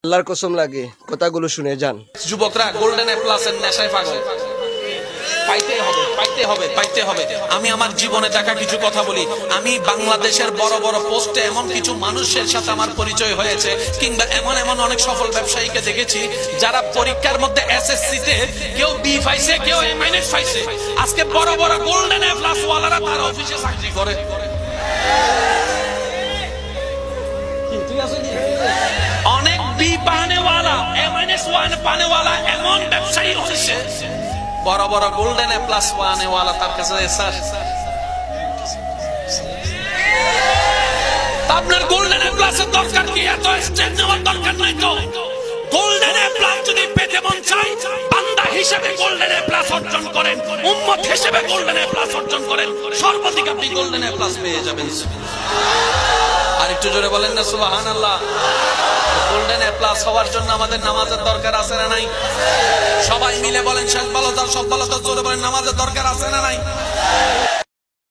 আল্লাহর কসম লাগে কথাগুলো শুনে যান। যুবকরা গোল্ডেন এ প্লাস এর নেশায় পাগল, পাইতে হবে। আমি আমার জীবনে দেখা কিছু কথা বলি। আমি বাংলাদেশের বড় বড় পোস্টে এমন কিছু মানুষের সাথে আমার পরিচয় হয়েছে, কিংবা এমন অনেক সফল ব্যবসায়ীকে দেখেছি যারা পরীক্ষার মধ্যে এসএসসি তে কেউ বি পাইছে, কেউ এ মাইনাস পাইছে। আজকে বড় বড় গোল্ডেন এ প্লাস ওয়ালারা তার অফিসে চাকরি করে। অনেক বি পানেওয়ালা, এ মাইনাস ওয়ান পানেওয়ালা এমন ব্যবসায়ী হয়েছে, বড় বড় গোল্ডেন এ প্লাস পানেওয়ালা তার কাছে স্যার আপনার গোল্ডেন এ প্লাস এর দরকার কি? এত স্টেজ নেওয়ার দরকার নাই তো। গোল্ডেন এ প্লাস যদি পেতে মন চাই, বান্দা হিসেবে গোল্ডেন এ প্লাস অর্জন করেন, উম্মত হিসেবে গোল্ডেন এ প্লাস অর্জন করেন, সর্বাধিক আপনি গোল্ডেন এ প্লাস পেয়ে যাবেন। আর একটু জোরে বলেন না সুবহানাল্লাহ। গোল্ডেন এ প্লাস হওয়ার জন্য আমাদের নামাজের দরকার আছে না নাই? সবাই মিলে বলেন শেষ ভালো, সব ভালো, জোরে বলেন নামাজের দরকার আছে না নাই?